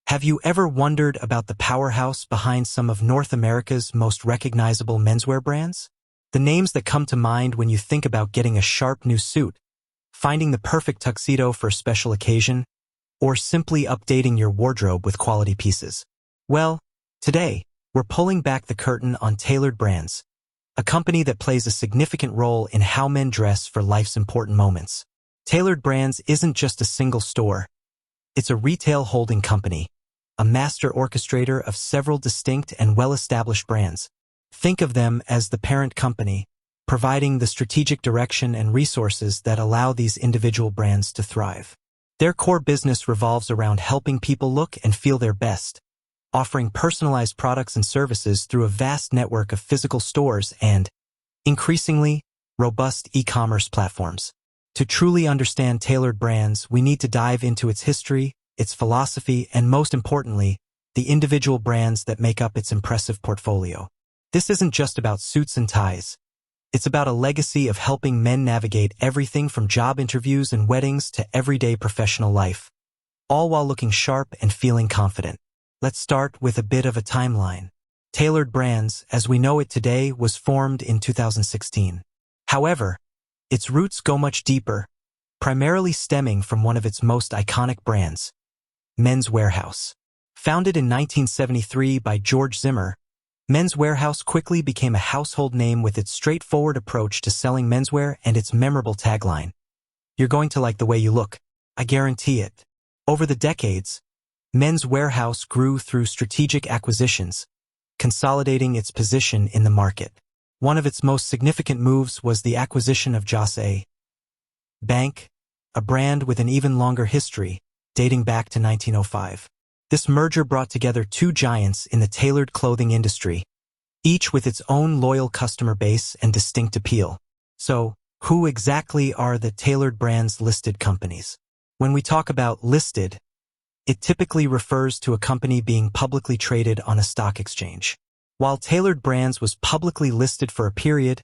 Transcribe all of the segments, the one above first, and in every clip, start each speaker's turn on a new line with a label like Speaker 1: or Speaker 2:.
Speaker 1: Have you ever wondered about the powerhouse behind some of North America's most recognizable menswear brands? The names that come to mind when you think about getting a sharp new suit, finding the perfect tuxedo for a special occasion, or simply updating your wardrobe with quality pieces. Well, today, we're pulling back the curtain on Tailored Brands, a company that plays a significant role in how men dress for life's important moments. Tailored Brands isn't just a single store. It's a retail holding company, a master orchestrator of several distinct and well-established brands. Think of them as the parent company, providing the strategic direction and resources that allow these individual brands to thrive. Their core business revolves around helping people look and feel their best, offering personalized products and services through a vast network of physical stores and, increasingly, robust e-commerce platforms. To truly understand Tailored Brands, we need to dive into its history, its philosophy, and most importantly, the individual brands that make up its impressive portfolio. This isn't just about suits and ties. It's about a legacy of helping men navigate everything from job interviews and weddings to everyday professional life, all while looking sharp and feeling confident. Let's start with a bit of a timeline. Tailored Brands, as we know it today, was formed in 2016. However, its roots go much deeper, primarily stemming from one of its most iconic brands, Men's Wearhouse. Founded in 1973 by George Zimmer, Men's Wearhouse quickly became a household name with its straightforward approach to selling menswear and its memorable tagline, "You're going to like the way you look, I guarantee it." Over the decades, Men's Wearhouse grew through strategic acquisitions, consolidating its position in the market. One of its most significant moves was the acquisition of Joss A. Bank, a brand with an even longer history, dating back to 1905. This merger brought together two giants in the tailored clothing industry, each with its own loyal customer base and distinct appeal. So, who exactly are the Tailored Brands listed companies? When we talk about listed, it typically refers to a company being publicly traded on a stock exchange. While Tailored Brands was publicly listed for a period,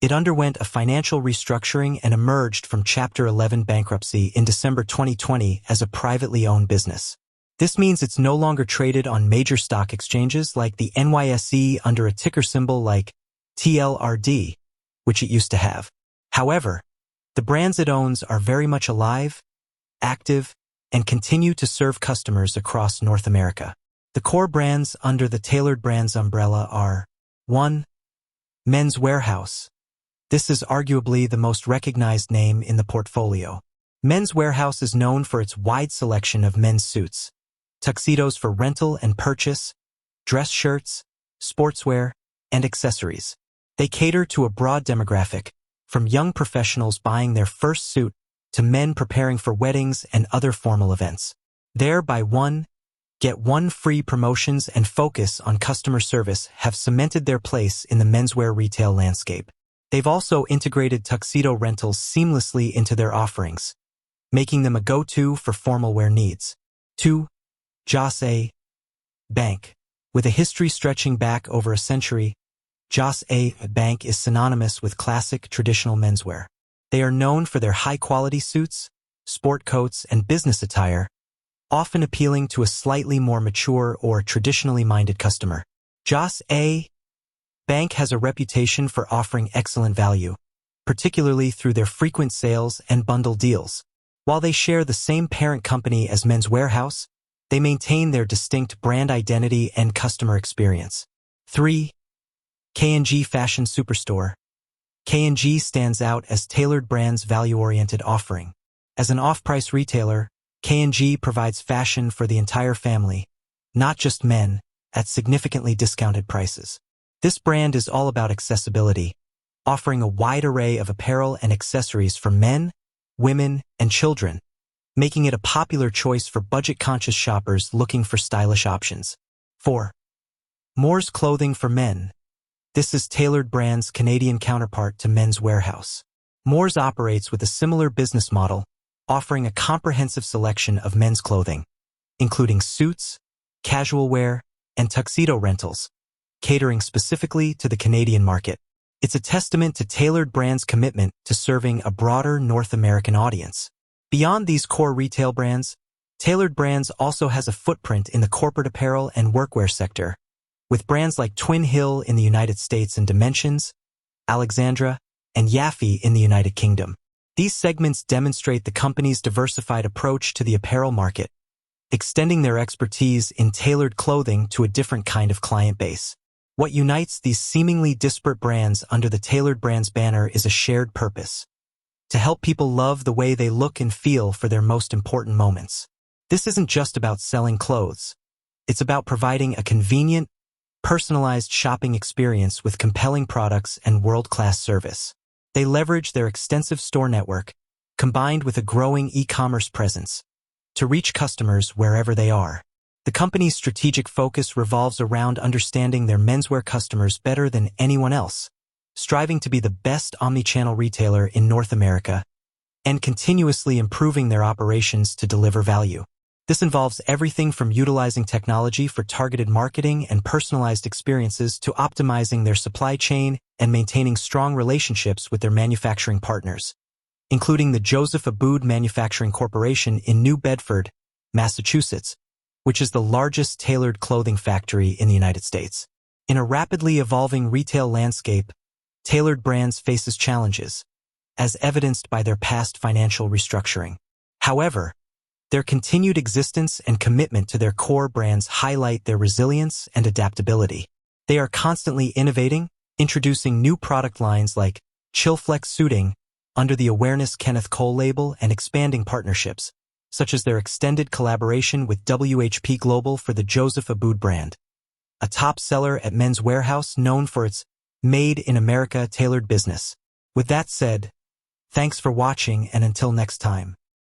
Speaker 1: it underwent a financial restructuring and emerged from Chapter 11 bankruptcy in December 2020 as a privately owned business. This means it's no longer traded on major stock exchanges like the NYSE under a ticker symbol like TLRD, which it used to have. However, the brands it owns are very much alive, active, and continue to serve customers across North America. The core brands under the Tailored Brands umbrella are 1. Men's Wearhouse. This is arguably the most recognized name in the portfolio. Men's Wearhouse is known for its wide selection of men's suits, tuxedos for rental and purchase, dress shirts, sportswear, and accessories. They cater to a broad demographic, from young professionals buying their first suit to men preparing for weddings and other formal events. Their buy one, get one free promotions and focus on customer service have cemented their place in the menswear retail landscape. They've also integrated tuxedo rentals seamlessly into their offerings, making them a go-to for formal wear needs. 2. Joss A. Bank. With a history stretching back over a century, Joss A. Bank is synonymous with classic traditional menswear. They are known for their high-quality suits, sport coats, and business attire, often appealing to a slightly more mature or traditionally minded customer. Joss A. Bank has a reputation for offering excellent value, particularly through their frequent sales and bundle deals. While they share the same parent company as Men's Wearhouse, they maintain their distinct brand identity and customer experience. 3. K&G Fashion Superstore. K&G stands out as Tailored Brands' value-oriented offering. As an off-price retailer, K&G provides fashion for the entire family, not just men, at significantly discounted prices. This brand is all about accessibility, offering a wide array of apparel and accessories for men, women, and children, making it a popular choice for budget-conscious shoppers looking for stylish options. 4. Moore's Clothing for Men. This is Tailored Brands' Canadian counterpart to Men's Wearhouse. Moore's operates with a similar business model, offering a comprehensive selection of men's clothing, including suits, casual wear, and tuxedo rentals, catering specifically to the Canadian market. It's a testament to Tailored Brands' commitment to serving a broader North American audience. Beyond these core retail brands, Tailored Brands also has a footprint in the corporate apparel and workwear sector, with brands like Twin Hill in the United States and Dimensions, Alexandra, and Yaffe in the United Kingdom. These segments demonstrate the company's diversified approach to the apparel market, extending their expertise in tailored clothing to a different kind of client base. What unites these seemingly disparate brands under the Tailored Brands banner is a shared purpose: to help people love the way they look and feel for their most important moments. This isn't just about selling clothes. It's about providing a convenient, personalized shopping experience with compelling products and world-class service. They leverage their extensive store network, combined with a growing e-commerce presence, to reach customers wherever they are. The company's strategic focus revolves around understanding their menswear customers better than anyone else, striving to be the best omnichannel retailer in North America, and continuously improving their operations to deliver value. This involves everything from utilizing technology for targeted marketing and personalized experiences to optimizing their supply chain and maintaining strong relationships with their manufacturing partners, including the Joseph Abboud Manufacturing Corporation in New Bedford, Massachusetts, which is the largest tailored clothing factory in the United States. In a rapidly evolving retail landscape, Tailored Brands faces challenges, as evidenced by their past financial restructuring. However, their continued existence and commitment to their core brands highlight their resilience and adaptability. They are constantly innovating, introducing new product lines like Chillflex suiting under the Awareness Kenneth Cole label and expanding partnerships, such as their extended collaboration with WHP Global for the Joseph Abboud brand, a top seller at Men's Warehouse known for its Made in America tailored business. With that said, thanks for watching, and until next time.